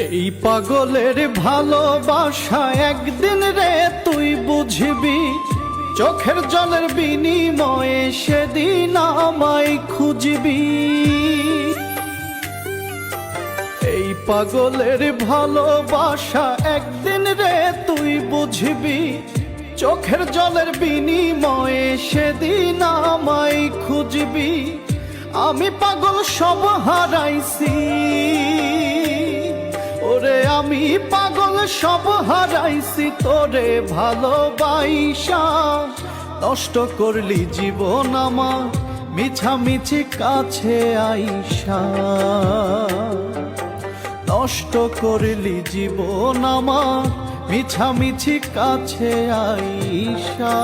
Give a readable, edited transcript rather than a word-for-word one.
এই পাগলের ভালোবাসা একদিন রে তুই বুঝবি, চোখের জলের বিনিময়ে সেদিন আমায় খুঁজবি। এই পাগলের ভালোবাসা একদিন রে তুই বুঝবি, চোখের জলের বিনিময়ে সেদিন আমায় খুঁজবি। আমি পাগল সব হারাইছি ওরে, আমি পাগল সব হারাইছি তোরে ভালোবাসা। নষ্ট করলি জীবন আমার মিছামিছি কাছে আইসা, নষ্ট করলি জীবন আমার মিছামিছি কাছে আইসা।